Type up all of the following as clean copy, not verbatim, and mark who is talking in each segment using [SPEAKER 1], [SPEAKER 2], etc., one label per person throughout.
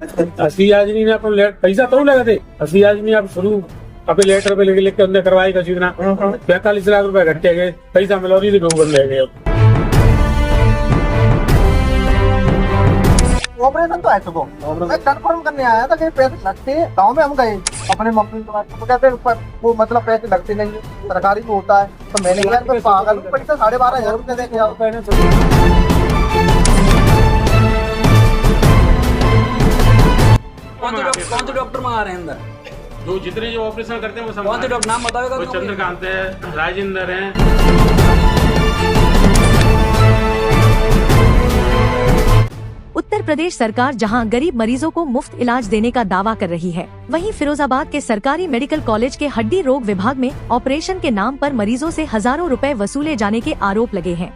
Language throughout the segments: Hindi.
[SPEAKER 1] 80 आदमी ने अपन पैसा तो लगा थे 80 आदमी आप शुरू अभी लेटर पे लिख के अंदर करवाई का चीजना 45 लाख रुपए घटे गए पैसा मिलोरी से बंद रह गए।
[SPEAKER 2] ऑपरेशन तो है सुबह मैं कंफर्म करने आया था कि पैसे लगते हैं। गाँव में हम गए अपने मम्मी के पास तो कहते वो मतलब पैसे लगते नहीं सरकारी में होता है तो मैंने कहा तो पागल पैसा 12,500 रुपये दे के आओ।
[SPEAKER 3] कौन से डॉक्टर मंगा रहे हैं अंदर?
[SPEAKER 1] जो जितने जो ऑपरेशन करते हैं वो सब
[SPEAKER 3] कौन से डॉक्टर नाम बताओगे?
[SPEAKER 1] वो चंद्रकांत है, राजेंद्र है।
[SPEAKER 4] उत्तर प्रदेश सरकार जहां गरीब मरीजों को मुफ्त इलाज देने का दावा कर रही है, वहीं फिरोजाबाद के सरकारी मेडिकल कॉलेज के हड्डी रोग विभाग में ऑपरेशन के नाम पर मरीजों से हजारों रुपए वसूले जाने के आरोप लगे हैं।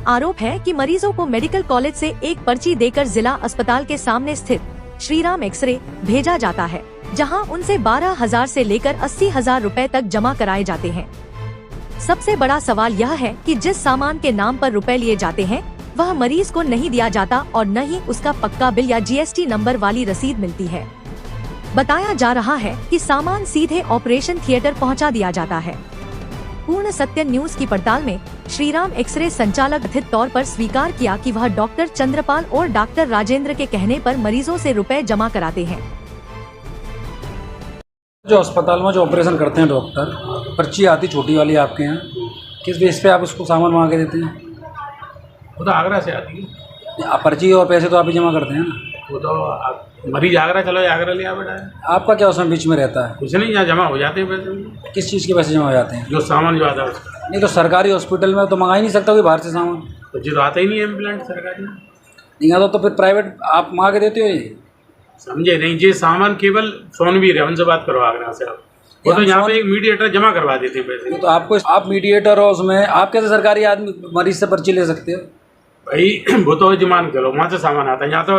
[SPEAKER 4] आरोप है कि मरीजों को मेडिकल कॉलेज से एक पर्ची देकर जिला अस्पताल के सामने स्थित श्रीराम एक्सरे भेजा जाता है, जहां उनसे 12,000 से लेकर 80,000 रुपए तक जमा कराए जाते हैं। सबसे बड़ा सवाल यह है कि जिस सामान के नाम पर रुपए लिए जाते हैं वह मरीज को नहीं दिया जाता और न ही उसका पक्का बिल या GST नंबर वाली रसीद मिलती है। बताया जा रहा है कि सामान सीधे ऑपरेशन थिएटर पहुंचा दिया जाता है। पूर्ण सत्य न्यूज की पड़ताल में श्रीराम एक्सरे संचालक कथित तौर पर स्वीकार किया कि वह डॉक्टर चंद्रपाल और डॉक्टर राजेंद्र के कहने पर मरीजों से रुपए जमा कराते हैं।
[SPEAKER 3] जो अस्पताल में जो ऑपरेशन करते हैं डॉक्टर, पर्ची आती छोटी वाली आपके यहाँ, किस बेस पे आप उसको सामान मंगा के देते हैं?
[SPEAKER 1] वो तो आगरा से आती है।
[SPEAKER 3] आप पर्ची और पैसे तो आप ही जमा करते हैं ना?
[SPEAKER 1] वो तो मरीज आगरा चलो आगरा लिया बेटा है।
[SPEAKER 3] आपका क्या उसमें बीच में रहता है?
[SPEAKER 1] कुछ नहीं, यहाँ जमा हो जाते हैं पैसे।
[SPEAKER 3] किस चीज़ के पैसे जमा हो जाते हैं?
[SPEAKER 1] जो सामान जो आता है उसका।
[SPEAKER 3] नहीं तो सरकारी हॉस्पिटल में तो मंगा ही नहीं सकता कोई बाहर से सामान।
[SPEAKER 1] तो जो आता ही नहीं है इम्प्लांट सरकारी।
[SPEAKER 3] नहीं आता तो फिर प्राइवेट आप मंगा के देते हो? ये
[SPEAKER 1] समझे नहीं, ये सामान केवल सोनवीर है, उनसे बात करो आगरा से आप। वो तो यहाँ पे एक मीडिएटर जमा करवा देते हैं पैसे।
[SPEAKER 3] तो आपको आप मीडिएटर हो उसमें, आप कैसे सरकारी आदमी मरीज से पर्ची ले सकते हो?
[SPEAKER 1] भाई वो तो जमान करो, वहाँ से सामान आता है, यहाँ तो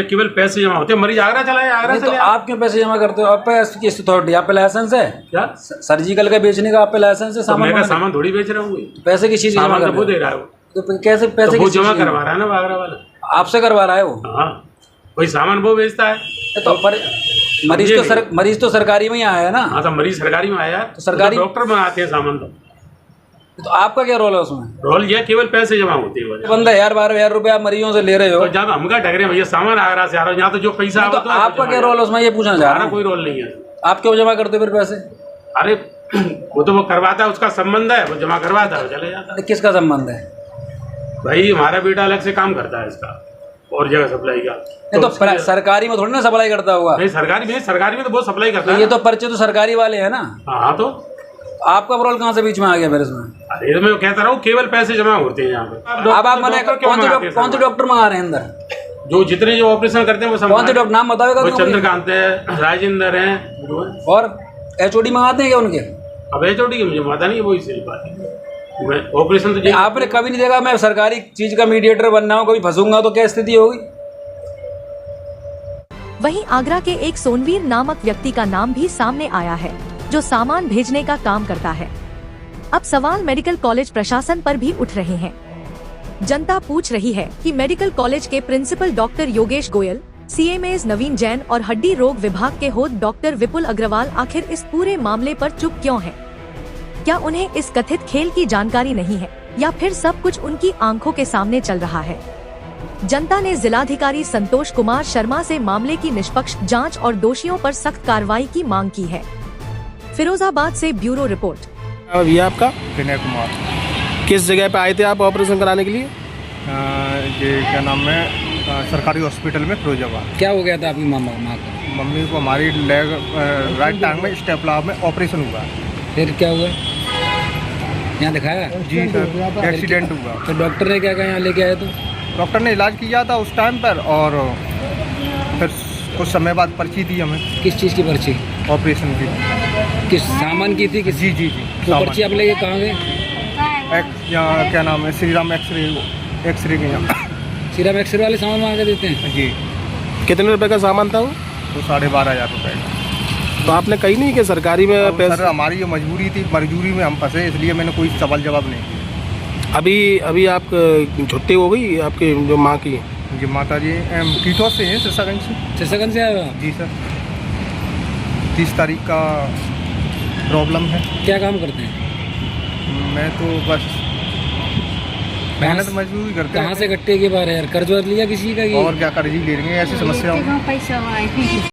[SPEAKER 1] केवल पैसे जमा होते हैं। मरीज आगरा चला है, आगरा से
[SPEAKER 3] तो आप क्यों पैसे जमा करते हो? आप पे किस अथॉरिटी, आप पे लाइसेंस है
[SPEAKER 1] क्या
[SPEAKER 3] सर्जिकल का बेचने का? आप पे लाइसेंस है?
[SPEAKER 1] सामान थोड़ी बेच रहा हूँ।
[SPEAKER 3] पैसे की चीज
[SPEAKER 1] सामान तो वो दे रहा है,
[SPEAKER 3] तो कैसे पैसे
[SPEAKER 1] वो जमा करवा रहा है ना आगरा वाला।
[SPEAKER 3] आपसे करवा रहा है वो?
[SPEAKER 1] हाँ, वही सामान वो बेचता है।
[SPEAKER 3] तो मरीज तो सरकारी में ही आया है ना?
[SPEAKER 1] हाँ, तो मरीज सरकारी में आया
[SPEAKER 3] तो सरकारी
[SPEAKER 1] डॉक्टर में आते हैं सामान।
[SPEAKER 3] तो आपका क्या रोल है उसमें?
[SPEAKER 1] रोल ये केवल पैसे जमा होते हैं।
[SPEAKER 3] बंदा 12,000 रुपए आप मरीजों से ले रहे हो,
[SPEAKER 1] तो जब हम क्या ढक रहे हैं भैया, सामान आगरा से आ रहा है, यहाँ तो जो पैसा
[SPEAKER 3] तो आपका क्या रोल है उसमें, ये पूछना चाह रहा हूँ।
[SPEAKER 1] कोई रोल नहीं है।
[SPEAKER 3] आप क्यों जमा करते हो फिर पैसे?
[SPEAKER 1] अरे वो तो वो करवाता है, उसका संबंध है, वो जमा करवाता है, चले जाता है।
[SPEAKER 3] किसका संबंध है?
[SPEAKER 1] भाई हमारा बेटा अलग से काम करता है इसका और जगह सप्लाई का।
[SPEAKER 3] तो सरकारी में थोड़ी ना सप्लाई करता होगा।
[SPEAKER 1] नहीं, सरकारी में तो बहुत सप्लाई करता है।
[SPEAKER 3] ये तो पर्चे तो सरकारी वाले हैं ना?
[SPEAKER 1] हाँ, तो
[SPEAKER 3] आपका रोल कहाँ से बीच में आ गया फिर इसमें?
[SPEAKER 1] अरे मैं कहता रहा हूँ केवल पैसे जमा होते हैं यहाँ पे।
[SPEAKER 3] अब आप मैंने कौन से डॉक्टर मंगा रहे हैं अंदर?
[SPEAKER 1] जो जितने जो ऑपरेशन करते हैं वो सब।
[SPEAKER 3] कौन से डॉक्टर नाम बताओगे?
[SPEAKER 1] वो चंद्रकांत है, राजेंद्र है।
[SPEAKER 3] और HOD मंगाते हैं क्या उनके?
[SPEAKER 1] अब HOD की मुझे पता नहीं है, वो इसी बात है। ऑपरेशन तो
[SPEAKER 3] आपने कभी नहीं देखा मैं सरकारी चीज का मीडिएटर बनना हूँ, कभी फंसूंगा तो क्या स्थिति होगी?
[SPEAKER 4] वहीं आगरा के एक सोनवीर नामक व्यक्ति का नाम भी सामने आया है, जो सामान भेजने का काम करता है। अब सवाल मेडिकल कॉलेज प्रशासन पर भी उठ रहे हैं। जनता पूछ रही है कि मेडिकल कॉलेज के principal doctor Yogesh Goyal, CMAs Naveen Jain और हड्डी रोग विभाग के होद डॉक्टर विपुल अग्रवाल आखिर इस पूरे मामले पर चुप क्यों हैं? क्या उन्हें इस कथित खेल की जानकारी नहीं है या फिर सब कुछ उनकी आंखों के सामने चल रहा है? जनता ने जिलाधिकारी संतोष कुमार शर्मा से मामले की निष्पक्ष जांच और दोषियों पर सख्त कार्रवाई की मांग की है। फिरोजाबाद से ब्यूरो रिपोर्ट।
[SPEAKER 5] भैया आपका?
[SPEAKER 6] विनय कुमार।
[SPEAKER 5] किस जगह पे आए थे आप ऑपरेशन कराने के लिए?
[SPEAKER 6] ये क्या नाम है, सरकारी हॉस्पिटल में फिरोजाबाद।
[SPEAKER 3] क्या हो गया था आपकी माँ को?
[SPEAKER 6] मम्मी को हमारी लेग राइट टांग में स्टेपलार में ऑपरेशन हुआ।
[SPEAKER 3] फिर क्या हुआ? यहाँ दिखाया?
[SPEAKER 6] जी सर, एक्सीडेंट हुआ।
[SPEAKER 3] तो डॉक्टर ने क्या कहा यहाँ लेके आए? तो
[SPEAKER 6] डॉक्टर ने इलाज किया था उस टाइम पर, और फिर कुछ समय बाद पर्ची दी हमें।
[SPEAKER 3] किस चीज़ की पर्ची?
[SPEAKER 6] ऑपरेशन की।
[SPEAKER 3] किस सामान की थी? किस?
[SPEAKER 6] जी।
[SPEAKER 3] तो पर्ची आप लेके कहाँ गए?
[SPEAKER 6] यहाँ क्या नाम है, श्रीराम एक्सरे के यहाँ।
[SPEAKER 3] श्रीराम एक्सरे वाले सामान मंगा के देते हैं?
[SPEAKER 6] जी।
[SPEAKER 5] कितने रुपए का सामान था वो?
[SPEAKER 6] 12,500 रुपये का।
[SPEAKER 5] तो आपने कही नहीं कि सरकारी में पैसे?
[SPEAKER 6] सर हमारी जो मजबूरी थी, मजबूरी में हम फंसे, इसलिए मैंने कोई सवाल जवाब नहीं किया।
[SPEAKER 5] अभी आप छुट्टी हो गई आपकी जो माँ की?
[SPEAKER 6] जी माता जी कीटो से हैं, सिरसागंज से।
[SPEAKER 3] सिरसागंज से आए हो आप?
[SPEAKER 6] जी सर, 30 तारीख का प्रॉब्लम है।
[SPEAKER 3] क्या काम करते हैं?
[SPEAKER 6] मैं तो बस मेहनत मजदूरी करते
[SPEAKER 3] कहाँ से इकट्ठे के बारे यार, कर्ज वर्ज लिया किसी का?
[SPEAKER 6] और क्या कर्ज ही ले लेंगे, ऐसी समस्या।